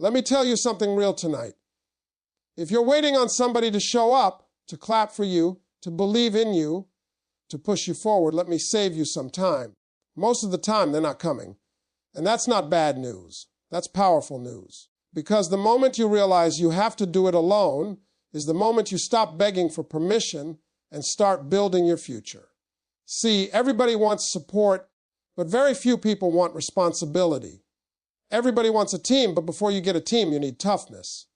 Let me tell you something real tonight. If you're waiting on somebody to show up, to clap for you, to believe in you, to push you forward, let me save you some time. Most of the time, they're not coming. And that's not bad news. That's powerful news. Because the moment you realize you have to do it alone is the moment you stop begging for permission and start building your future. See, everybody wants support, but very few people want responsibility. Everybody wants a team, but before you get a team, you need toughness.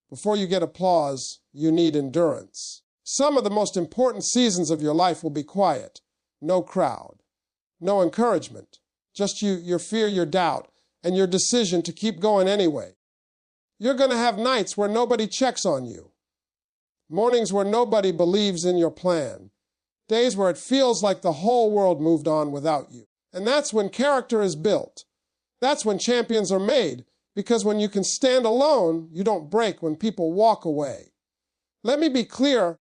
Before you get applause, you need endurance. Some of the most important seasons of your life will be quiet. No crowd. No encouragement. Just you, your fear, your doubt, and your decision to keep going anyway. You're going to have nights where nobody checks on you. Mornings where nobody believes in your plan. Days where it feels like the whole world moved on without you. And that's when character is built. That's when champions are made, because when you can stand alone, you don't break when people walk away. Let me be clear,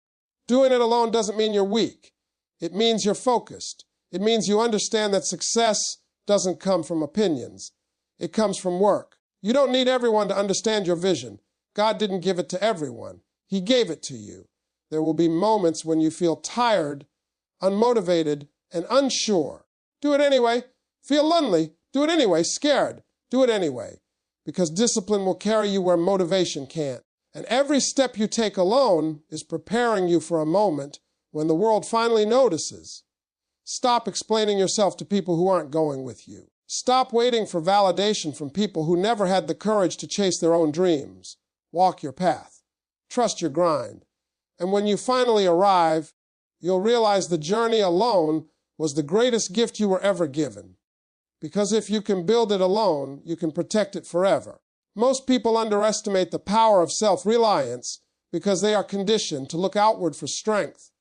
doing it alone doesn't mean you're weak. It means you're focused. It means you understand that success doesn't come from opinions. It comes from work. You don't need everyone to understand your vision. God didn't give it to everyone. He gave it to you. There will be moments when you feel tired, unmotivated, and unsure. Do it anyway. Feel lonely. Do it anyway. Scared. Do it anyway. Because discipline will carry you where motivation can't. And every step you take alone is preparing you for a moment when the world finally notices. Stop explaining yourself to people who aren't going with you. Stop waiting for validation from people who never had the courage to chase their own dreams. Walk your path. Trust your grind. And when you finally arrive, you'll realize the journey alone was the greatest gift you were ever given. Because if you can build it alone, you can protect it forever. Most people underestimate the power of self-reliance because they are conditioned to look outward for strength.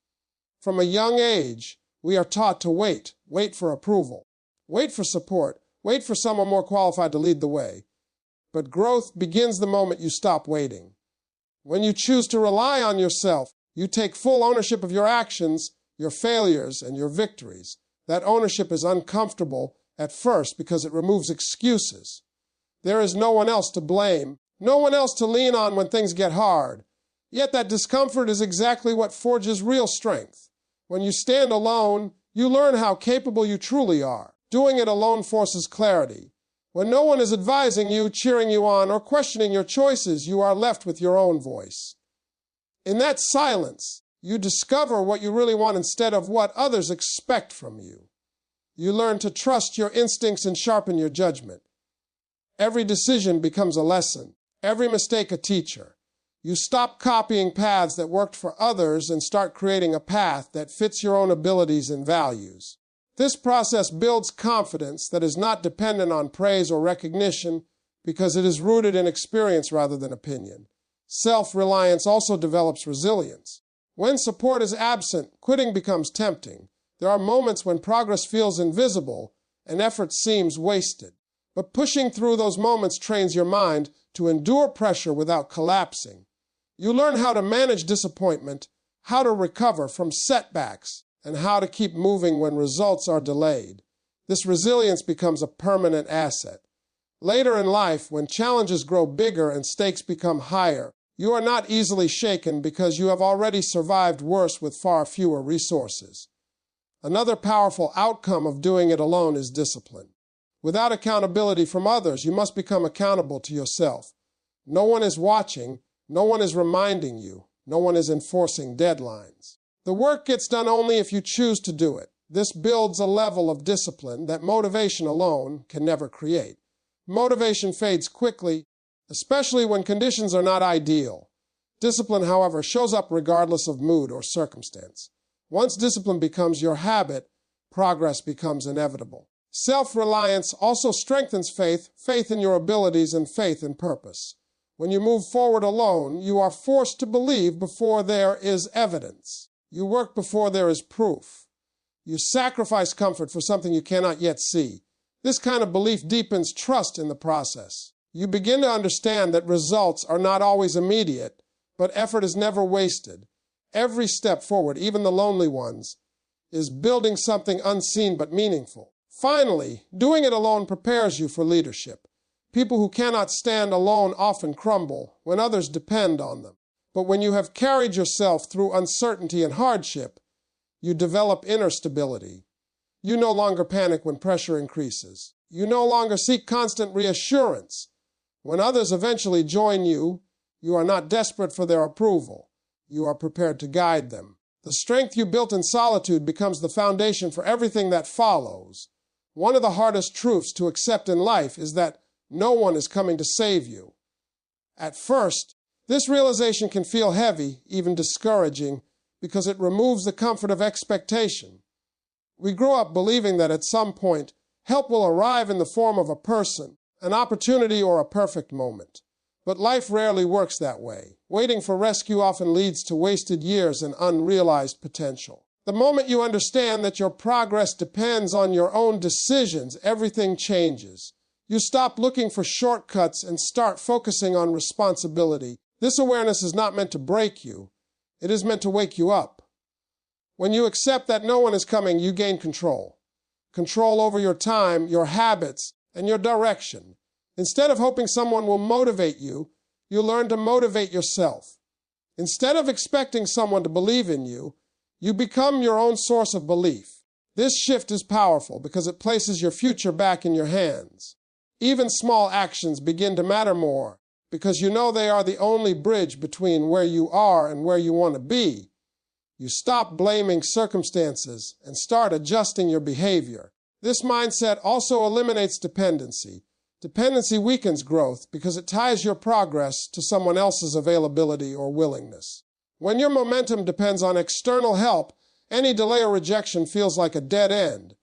From a young age, we are taught to wait for approval, wait for support, wait for someone more qualified to lead the way. But growth begins the moment you stop waiting. When you choose to rely on yourself, you take full ownership of your actions, your failures, and your victories. That ownership is uncomfortable at first because it removes excuses. There is no one else to blame, no one else to lean on when things get hard. Yet that discomfort is exactly what forges real strength. When you stand alone, you learn how capable you truly are. Doing it alone forces clarity. When no one is advising you, cheering you on, or questioning your choices, you are left with your own voice. In that silence, you discover what you really want instead of what others expect from you. You learn to trust your instincts and sharpen your judgment. Every decision becomes a lesson, every mistake a teacher. You stop copying paths that worked for others and start creating a path that fits your own abilities and values. This process builds confidence that is not dependent on praise or recognition because it is rooted in experience rather than opinion. Self-reliance also develops resilience. When support is absent, quitting becomes tempting. There are moments when progress feels invisible and effort seems wasted. But pushing through those moments trains your mind to endure pressure without collapsing. You learn how to manage disappointment, how to recover from setbacks, and how to keep moving when results are delayed. This resilience becomes a permanent asset. Later in life, when challenges grow bigger and stakes become higher, you are not easily shaken because you have already survived worse with far fewer resources. Another powerful outcome of doing it alone is discipline. Without accountability from others, you must become accountable to yourself. No one is watching, no one is reminding you, no one is enforcing deadlines. The work gets done only if you choose to do it. This builds a level of discipline that motivation alone can never create. Motivation fades quickly, especially when conditions are not ideal. Discipline, however, shows up regardless of mood or circumstance. Once discipline becomes your habit, progress becomes inevitable. Self-reliance also strengthens faith in your abilities and faith in purpose. When you move forward alone, you are forced to believe before there is evidence. You work before there is proof. You sacrifice comfort for something you cannot yet see. This kind of belief deepens trust in the process. You begin to understand that results are not always immediate, but effort is never wasted. Every step forward, even the lonely ones, is building something unseen but meaningful. Finally, doing it alone prepares you for leadership. People who cannot stand alone often crumble when others depend on them. But when you have carried yourself through uncertainty and hardship, you develop inner stability. You no longer panic when pressure increases. You no longer seek constant reassurance. When others eventually join you, you are not desperate for their approval. You are prepared to guide them. The strength you built in solitude becomes the foundation for everything that follows. One of the hardest truths to accept in life is that no one is coming to save you. At first, this realization can feel heavy, even discouraging, because it removes the comfort of expectation. We grow up believing that at some point, help will arrive in the form of a person, an opportunity, or a perfect moment. But life rarely works that way. Waiting for rescue often leads to wasted years and unrealized potential. The moment you understand that your progress depends on your own decisions, everything changes. You stop looking for shortcuts and start focusing on responsibility. This awareness is not meant to break you. It is meant to wake you up. When you accept that no one is coming, you gain control. Control over your time, your habits, and your direction. Instead of hoping someone will motivate you, you learn to motivate yourself. Instead of expecting someone to believe in you, you become your own source of belief. This shift is powerful because it places your future back in your hands. Even small actions begin to matter more because you know they are the only bridge between where you are and where you want to be. You stop blaming circumstances and start adjusting your behavior. This mindset also eliminates dependency. Dependency weakens growth because it ties your progress to someone else's availability or willingness. When your momentum depends on external help, any delay or rejection feels like a dead end.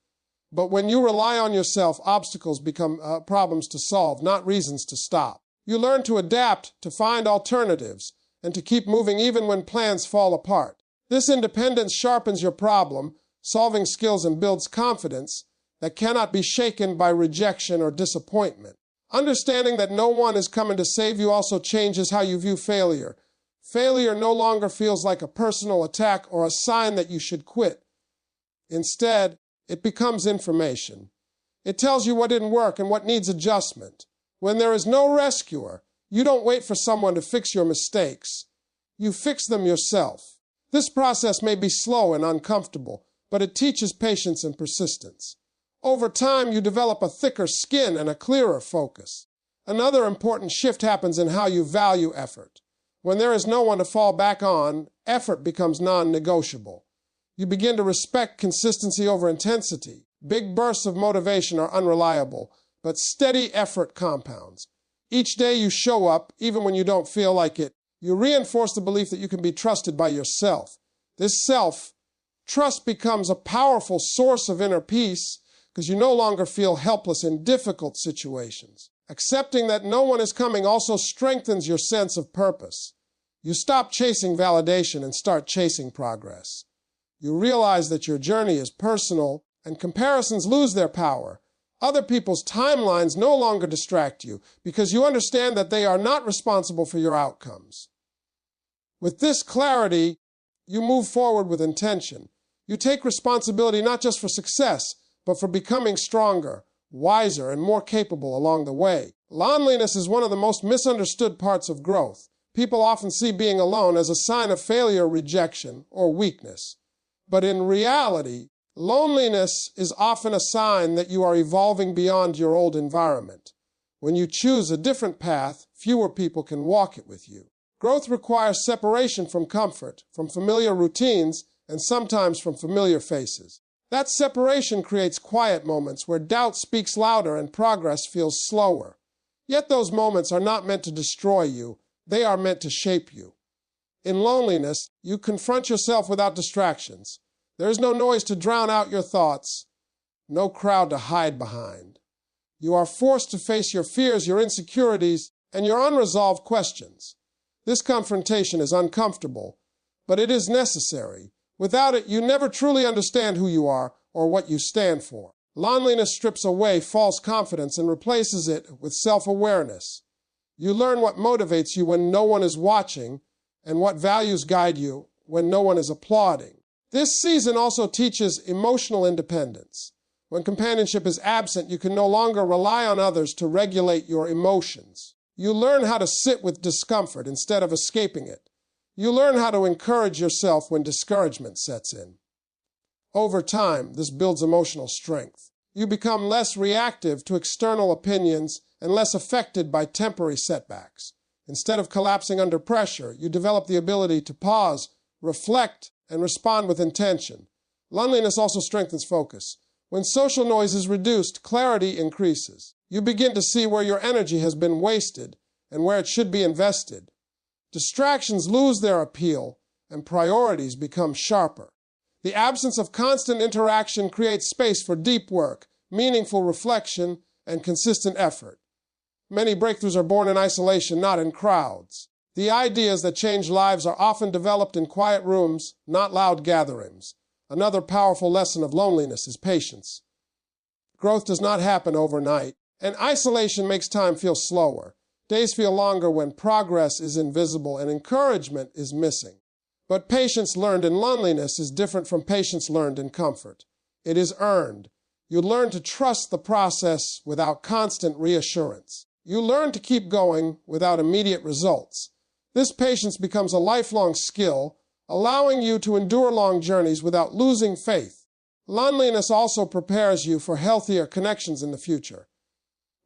But when you rely on yourself, obstacles become problems to solve, not reasons to stop. You learn to adapt, to find alternatives, and to keep moving even when plans fall apart. This independence sharpens your problem-solving skills and builds confidence that cannot be shaken by rejection or disappointment. Understanding that no one is coming to save you also changes how you view failure. Failure no longer feels like a personal attack or a sign that you should quit. Instead, it becomes information. It tells you what didn't work and what needs adjustment. When there is no rescuer, you don't wait for someone to fix your mistakes. You fix them yourself. This process may be slow and uncomfortable, but it teaches patience and persistence. Over time, you develop a thicker skin and a clearer focus. Another important shift happens in how you value effort. When there is no one to fall back on, effort becomes non-negotiable. You begin to respect consistency over intensity. Big bursts of motivation are unreliable, but steady effort compounds. Each day you show up, even when you don't feel like it, you reinforce the belief that you can be trusted by yourself. This self-trust becomes a powerful source of inner peace because you no longer feel helpless in difficult situations. Accepting that no one is coming also strengthens your sense of purpose. You stop chasing validation and start chasing progress. You realize that your journey is personal and comparisons lose their power. Other people's timelines no longer distract you because you understand that they are not responsible for your outcomes. With this clarity, you move forward with intention. You take responsibility not just for success, but for becoming stronger, wiser, and more capable along the way. Loneliness is one of the most misunderstood parts of growth. People often see being alone as a sign of failure, rejection, or weakness. But in reality, loneliness is often a sign that you are evolving beyond your old environment. When you choose a different path, fewer people can walk it with you. Growth requires separation from comfort, from familiar routines, and sometimes from familiar faces. That separation creates quiet moments where doubt speaks louder and progress feels slower. Yet those moments are not meant to destroy you. They are meant to shape you. In loneliness, you confront yourself without distractions. There is no noise to drown out your thoughts, no crowd to hide behind. You are forced to face your fears, your insecurities, and your unresolved questions. This confrontation is uncomfortable, but it is necessary. Without it, you never truly understand who you are or what you stand for. Loneliness strips away false confidence and replaces it with self-awareness. You learn what motivates you when no one is watching and what values guide you when no one is applauding. This season also teaches emotional independence. When companionship is absent, you can no longer rely on others to regulate your emotions. You learn how to sit with discomfort instead of escaping it. You learn how to encourage yourself when discouragement sets in. Over time, this builds emotional strength. You become less reactive to external opinions and less affected by temporary setbacks. Instead of collapsing under pressure, you develop the ability to pause, reflect, and respond with intention. Loneliness also strengthens focus. When social noise is reduced, clarity increases. You begin to see where your energy has been wasted and where it should be invested. Distractions lose their appeal, and priorities become sharper. The absence of constant interaction creates space for deep work, meaningful reflection, and consistent effort. Many breakthroughs are born in isolation, not in crowds. The ideas that change lives are often developed in quiet rooms, not loud gatherings. Another powerful lesson of loneliness is patience. Growth does not happen overnight, and isolation makes time feel slower. Days feel longer when progress is invisible and encouragement is missing. But patience learned in loneliness is different from patience learned in comfort. It is earned. You learn to trust the process without constant reassurance. You learn to keep going without immediate results. This patience becomes a lifelong skill, allowing you to endure long journeys without losing faith. Loneliness also prepares you for healthier connections in the future.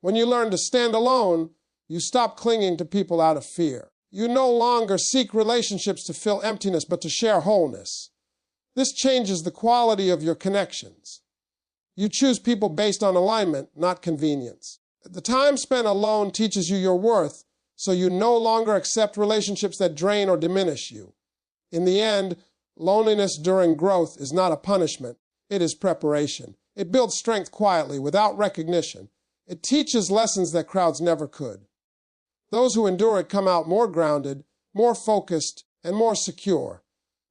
When you learn to stand alone, you stop clinging to people out of fear. You no longer seek relationships to fill emptiness, but to share wholeness. This changes the quality of your connections. You choose people based on alignment, not convenience. The time spent alone teaches you your worth, so you no longer accept relationships that drain or diminish you. In the end, loneliness during growth is not a punishment. It is preparation. It builds strength quietly, without recognition. It teaches lessons that crowds never could. Those who endure it come out more grounded, more focused, and more secure.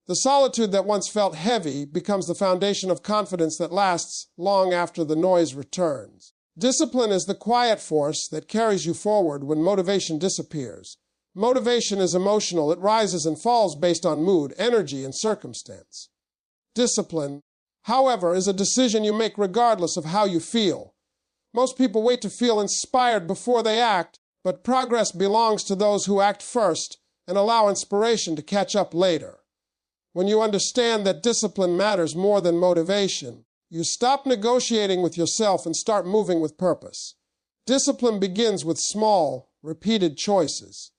The solitude that once felt heavy becomes the foundation of confidence that lasts long after the noise returns. Discipline is the quiet force that carries you forward when motivation disappears. Motivation is emotional. It rises and falls based on mood, energy, and circumstance. Discipline, however, is a decision you make regardless of how you feel. Most people wait to feel inspired before they act, but progress belongs to those who act first and allow inspiration to catch up later. When you understand that discipline matters more than motivation, you stop negotiating with yourself and start moving with purpose. Discipline begins with small, repeated choices.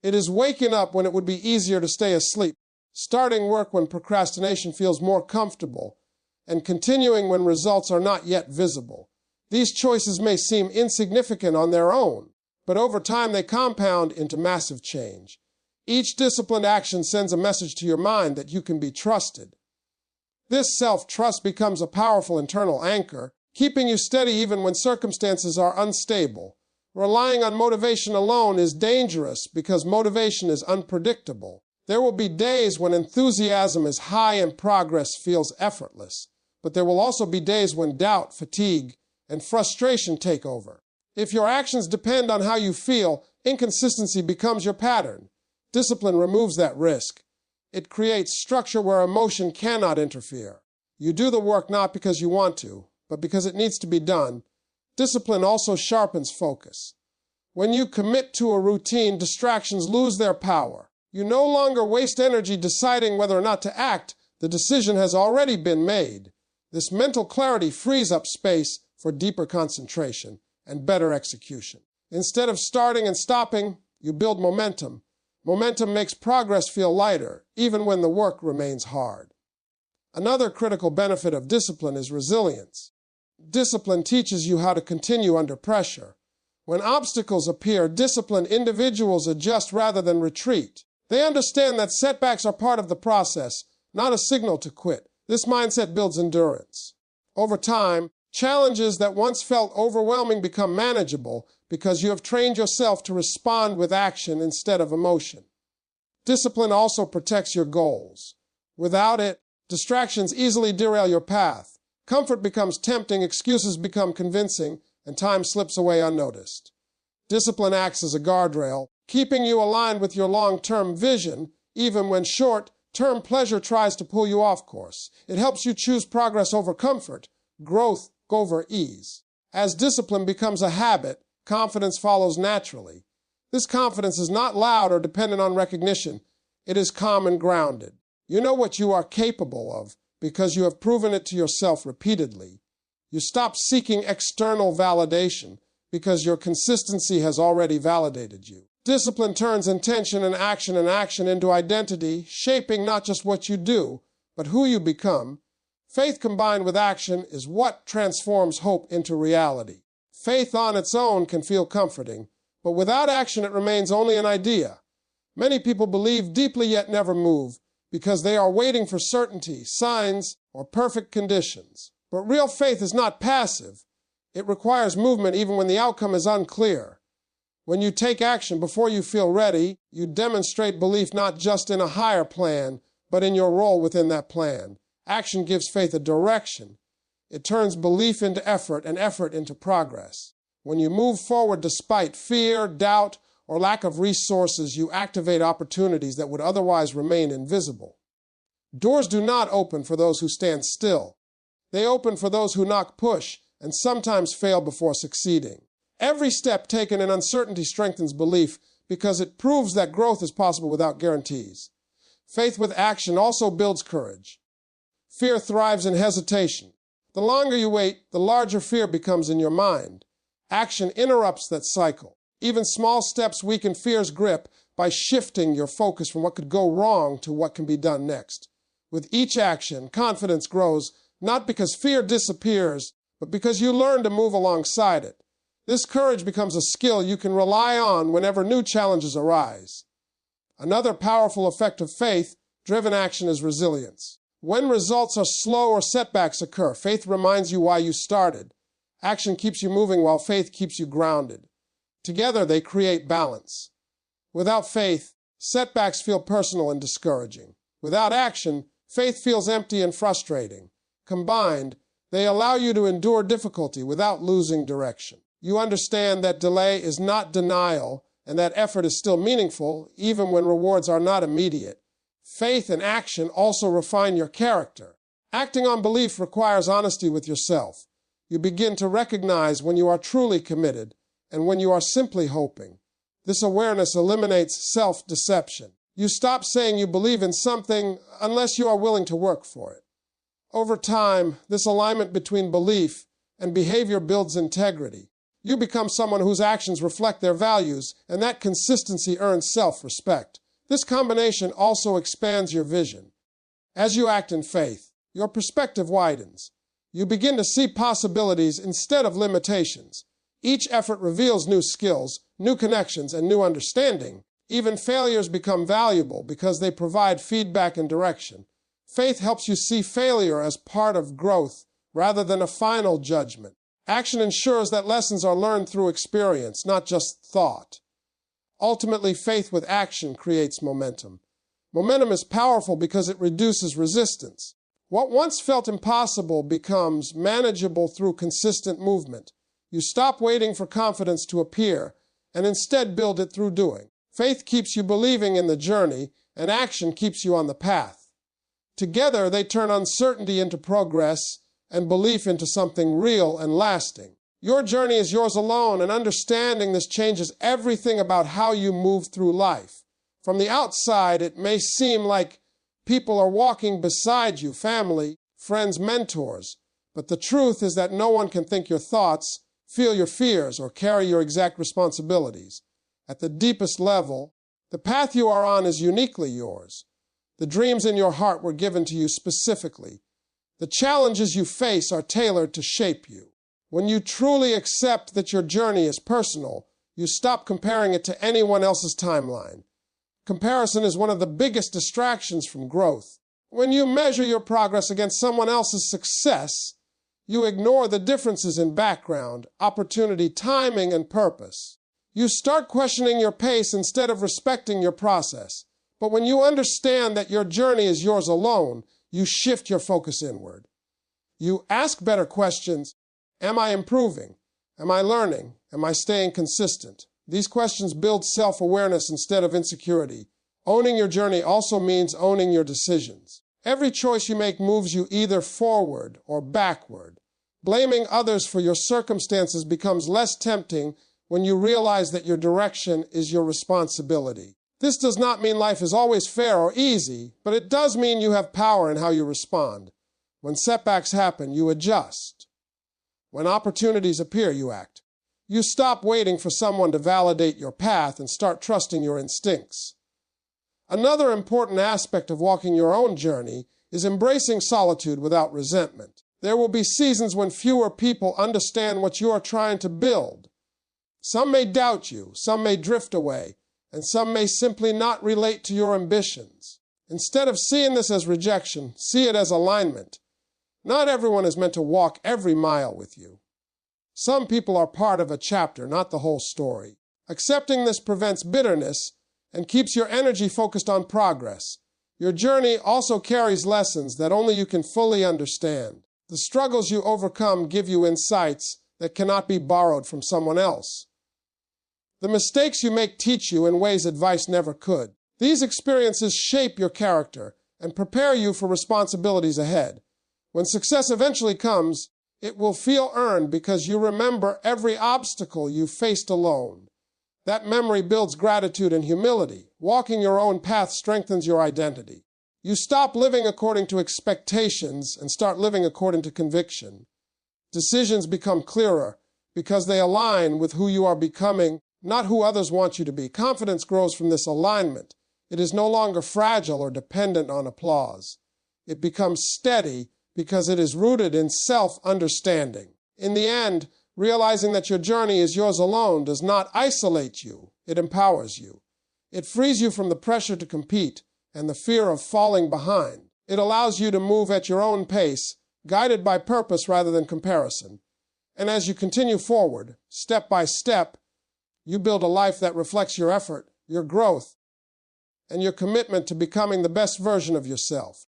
It is waking up when it would be easier to stay asleep, starting work when procrastination feels more comfortable, and continuing when results are not yet visible. These choices may seem insignificant on their own, but over time they compound into massive change. Each disciplined action sends a message to your mind that you can be trusted. This self-trust becomes a powerful internal anchor, keeping you steady even when circumstances are unstable. Relying on motivation alone is dangerous because motivation is unpredictable. There will be days when enthusiasm is high and progress feels effortless, but there will also be days when doubt, fatigue, and frustration take over. If your actions depend on how you feel, inconsistency becomes your pattern. Discipline removes that risk. It creates structure where emotion cannot interfere. You do the work not because you want to, but because it needs to be done. Discipline also sharpens focus. When you commit to a routine, distractions lose their power. You no longer waste energy deciding whether or not to act. The decision has already been made. This mental clarity frees up space for deeper concentration and better execution. Instead of starting and stopping, you build momentum. Momentum makes progress feel lighter, even when the work remains hard. Another critical benefit of discipline is resilience. Discipline teaches you how to continue under pressure. When obstacles appear, disciplined individuals adjust rather than retreat. They understand that setbacks are part of the process, not a signal to quit. This mindset builds endurance. Over time, challenges that once felt overwhelming become manageable because you have trained yourself to respond with action instead of emotion. Discipline also protects your goals. Without it, distractions easily derail your path. Comfort becomes tempting, excuses become convincing, and time slips away unnoticed. Discipline acts as a guardrail, keeping you aligned with your long-term vision, even when short-term pleasure tries to pull you off course. It helps you choose progress over comfort, growth over ease. As discipline becomes a habit, confidence follows naturally. This confidence is not loud or dependent on recognition. It is calm and grounded. You know what you are capable of because you have proven it to yourself repeatedly. You stop seeking external validation because your consistency has already validated you. Discipline turns intention and action into identity, shaping not just what you do, but who you become. Faith combined with action is what transforms hope into reality. Faith on its own can feel comforting, but without action it remains only an idea. Many people believe deeply yet never move because they are waiting for certainty, signs, or perfect conditions. But real faith is not passive. It requires movement even when the outcome is unclear. When you take action before you feel ready, you demonstrate belief not just in a higher plan, but in your role within that plan. Action gives faith a direction. It turns belief into effort and effort into progress. When you move forward despite fear, doubt, or lack of resources, you activate opportunities that would otherwise remain invisible. Doors do not open for those who stand still. They open for those who knock, push, and sometimes fail before succeeding. Every step taken in uncertainty strengthens belief because it proves that growth is possible without guarantees. Faith with action also builds courage. Fear thrives in hesitation. The longer you wait, the larger fear becomes in your mind. Action interrupts that cycle. Even small steps weaken fear's grip by shifting your focus from what could go wrong to what can be done next. With each action, confidence grows, not because fear disappears, but because you learn to move alongside it. This courage becomes a skill you can rely on whenever new challenges arise. Another powerful effect of faith-driven action is resilience. When results are slow or setbacks occur, faith reminds you why you started. Action keeps you moving while faith keeps you grounded. Together, they create balance. Without faith, setbacks feel personal and discouraging. Without action, faith feels empty and frustrating. Combined, they allow you to endure difficulty without losing direction. You understand that delay is not denial and that effort is still meaningful, even when rewards are not immediate. Faith and action also refine your character. Acting on belief requires honesty with yourself. You begin to recognize when you are truly committed and when you are simply hoping. This awareness eliminates self-deception. You stop saying you believe in something unless you are willing to work for it. Over time, this alignment between belief and behavior builds integrity. You become someone whose actions reflect their values, and that consistency earns self-respect. This combination also expands your vision. As you act in faith, your perspective widens. You begin to see possibilities instead of limitations. Each effort reveals new skills, new connections, and new understanding. Even failures become valuable because they provide feedback and direction. Faith helps you see failure as part of growth rather than a final judgment. Action ensures that lessons are learned through experience, not just thought. Ultimately, faith with action creates momentum. Momentum is powerful because it reduces resistance. What once felt impossible becomes manageable through consistent movement. You stop waiting for confidence to appear and instead build it through doing. Faith keeps you believing in the journey, and action keeps you on the path. Together, they turn uncertainty into progress and belief into something real and lasting. Your journey is yours alone, and understanding this changes everything about how you move through life. From the outside, it may seem like people are walking beside you, family, friends, mentors, but the truth is that no one can think your thoughts, feel your fears, or carry your exact responsibilities. At the deepest level, the path you are on is uniquely yours. The dreams in your heart were given to you specifically. The challenges you face are tailored to shape you. When you truly accept that your journey is personal, you stop comparing it to anyone else's timeline. Comparison is one of the biggest distractions from growth. When you measure your progress against someone else's success, you ignore the differences in background, opportunity, timing, and purpose. You start questioning your pace instead of respecting your process. But when you understand that your journey is yours alone, you shift your focus inward. You ask better questions. Am I improving? Am I learning? Am I staying consistent? These questions build self-awareness instead of insecurity. Owning your journey also means owning your decisions. Every choice you make moves you either forward or backward. Blaming others for your circumstances becomes less tempting when you realize that your direction is your responsibility. This does not mean life is always fair or easy, but it does mean you have power in how you respond. When setbacks happen, you adjust. When opportunities appear, you act. You stop waiting for someone to validate your path and start trusting your instincts. Another important aspect of walking your own journey is embracing solitude without resentment. There will be seasons when fewer people understand what you are trying to build. Some may doubt you, some may drift away, and some may simply not relate to your ambitions. Instead of seeing this as rejection, see it as alignment. Not everyone is meant to walk every mile with you. Some people are part of a chapter, not the whole story. Accepting this prevents bitterness and keeps your energy focused on progress. Your journey also carries lessons that only you can fully understand. The struggles you overcome give you insights that cannot be borrowed from someone else. The mistakes you make teach you in ways advice never could. These experiences shape your character and prepare you for responsibilities ahead. When success eventually comes, it will feel earned because you remember every obstacle you faced alone. That memory builds gratitude and humility. Walking your own path strengthens your identity. You stop living according to expectations and start living according to conviction. Decisions become clearer because they align with who you are becoming, not who others want you to be. Confidence grows from this alignment. It is no longer fragile or dependent on applause. It becomes steady because it is rooted in self-understanding. In the end, realizing that your journey is yours alone does not isolate you. It empowers you. It frees you from the pressure to compete and the fear of falling behind. It allows you to move at your own pace, guided by purpose rather than comparison. And as you continue forward, step by step, you build a life that reflects your effort, your growth, and your commitment to becoming the best version of yourself.